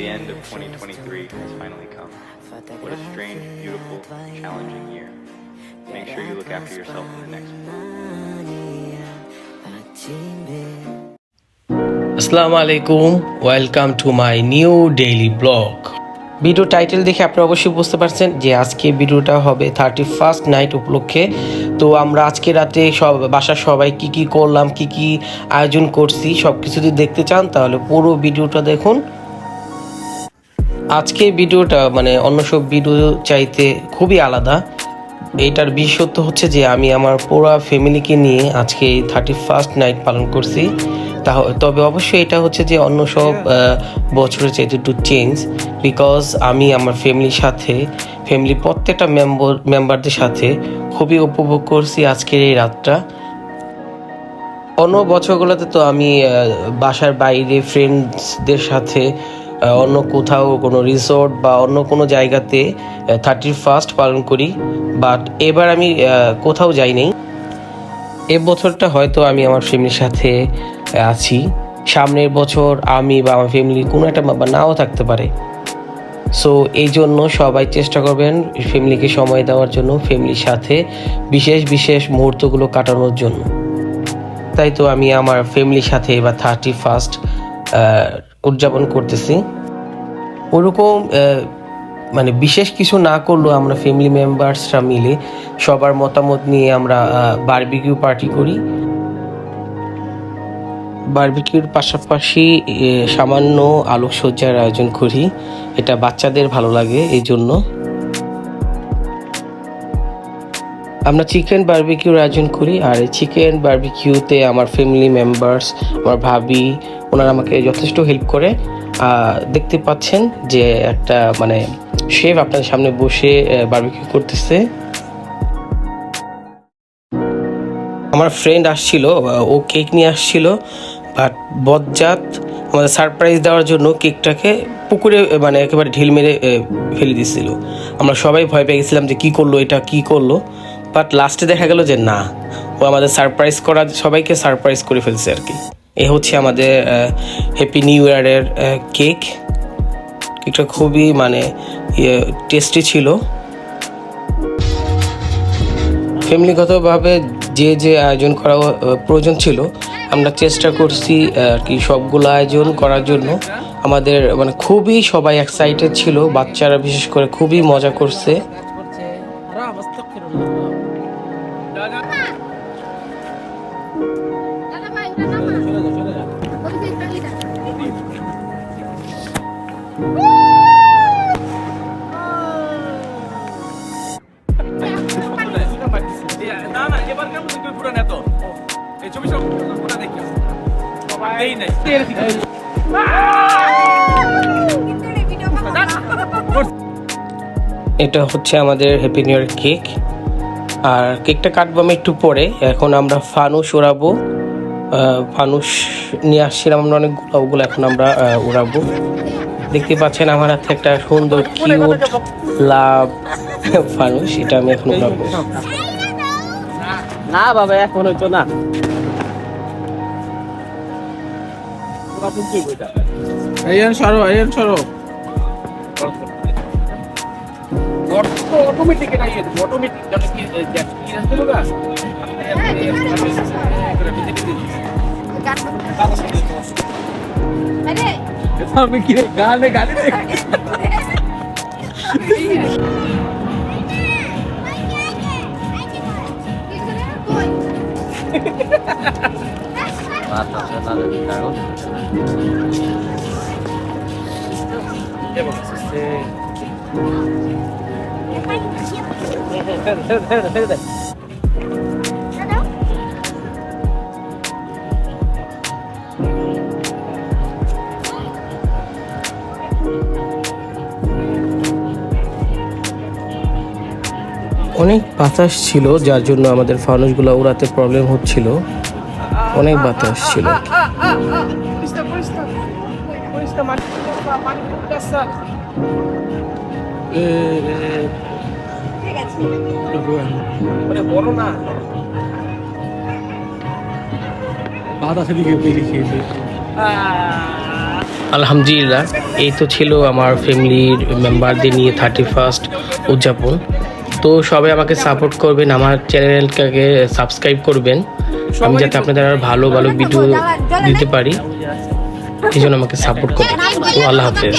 The end of 2023 has finally come. What a strange, beautiful, challenging year. Make sure you look after yourself in the next one. আসসালামু আলাইকুম, welcome to my new daily blog. Video title দেখে আপনারা অবশ্যই বুঝতে পারছেন যে আজকে ভিডিওটা হবে 31st নাইট উপলক্ষে। তো আমরা আজকে রাতে বাসার সবাই কি করলাম, কি আয়োজন করছি সব কিছু যদি দেখতে চান তাহলে পুরো ভিডিওটা দেখুন। আজকে ভিডিওটা মানে অন্য সব ভিডিও চাইতে খুবই আলাদা। এইটার বিশেষত্ব হচ্ছে যে আমি আমার পুরো ফ্যামিলিকে নিয়ে আজকে 31st নাইট পালন করছি। তবে অবশ্যই এটা হচ্ছে যে অন্য সব বছরের চাইতে একটু চেঞ্জ, বিকজ আমি আমার ফ্যামিলির প্রত্যেকটা মেম্বারদের সাথে খুবই উপভোগ করছি আজকের এই রাতটা। অন্য বছরগুলোতে তো আমি বাসার বাইরে ফ্রেন্ডসদের সাথে অন্য কোথাও কোনো রিসোর্ট বা অন্য কোনো জায়গাতে 31st পালন করি, বাট এবার আমি কোথাও যাই নাই। এ বছরটা হয়তো আমি আমার ফ্যামিলির সাথে আছি, সামনের বছর আমি বা আমার ফ্যামিলির কোনো একটা মেম্বার নাও থাকতে পারে। সো এই জন্য সবাই চেষ্টা করবেন ফ্যামিলিকে সময় দেওয়ার জন্য, ফ্যামিলির সাথে বিশেষ মুহূর্তগুলো কাটানোর জন্য। তাই তো আমি আমার ফ্যামিলির সাথে এবার 31st উদযাপন করতেছি। ওরকম মানে বিশেষ কিছু না করলেও আমরা ফ্যামিলি মেম্বার্সরা মিলে সবার মতামত নিয়ে আমরা বারবিকিউ পার্টি করি। বারবিকিউর পাশাপাশি সামান্য আলোকসজ্জার আয়োজন করি, এটা বাচ্চাদের ভালো লাগে এই জন্য। আমরা চিকেন বারবিকিউর আয়োজন করি, আর এই চিকেন বারবিকিউতে আমার ফ্যামিলি মেম্বার্স, আমার ভাবি, ওনারা আমাকে যথেষ্ট হেল্প করে। দেখতে পাচ্ছেন যে একটা মানে শেফ আপনাদের সামনে বসে বারবিকিউ করতেছে। আমার ফ্রেন্ড আসছিল, ও কেক নিয়ে আসছিল, বাট বজ্জাত আমাদের সারপ্রাইজ দেওয়ার জন্য কেকটাকে পুকুরে মানে একেবারে ঢিল মেরে ফেলে দিচ্ছিল। আমরা সবাই ভয় পেয়ে গেছিলাম যে এটা কি করলো, বাট লাস্টে দেখা গেল যে না, ও আমাদের সবাইকে সারপ্রাইজ করে ফেলছে আর কি। এ হচ্ছে আমাদের হ্যাপি নিউ ইয়ারের কেকটা খুবই মানে টেস্টি ছিল। ফ্যামিলিগতভাবে যে আয়োজন করা প্রয়োজন ছিল আমরা চেষ্টা করছি আর কি সবগুলো আয়োজন করার জন্য। আমাদের মানে খুবই সবাই এক্সাইটেড ছিল, বাচ্চারা বিশেষ করে খুবই মজা করছে। এটা হচ্ছে আমাদের হ্যাপি নিউ ইয়ার কেক, আর কেকটা কাটবো আমি একটু পরে। এখন আমরা ফানুস উড়াবো। ফানুস নিয়ে আসছিলাম আমরা অনেকগুলো, ওগুলো এখন আমরা উড়াবো। দেখতে পাচ্ছেন আমার হাতে একটা সুন্দর কিউট লাভ ফানুস, এটা আমি এখন উড়াবো। না বাবা এখন হইতো না। অটোমেটিক এটা অটোমেটিক গানে গানে অনেক বাতাস ছিল, যার জন্য আমাদের ফানুসগুলো উড়াতে প্রবলেম হচ্ছিল। অনেক বাতাস ছিল। বড় না বাতাসের দিকে বেরিয়ে খেয়েছে। আলহামদুলিল্লাহ, এই তো ছিল আমার ফ্যামিলির মেম্বারদের নিয়ে 31st উদযাপন। তো সবাই আমাকে সাপোর্ট করবেন, আমার চ্যানেলটাকে সাবস্ক্রাইব করবেন, আমি যাতে আপনাদের আর ভালো ভালো ভিডিও দিতে পারি, এই জন্য আমাকে সাপোর্ট করবেন। তো আল্লাহ হাফেজ।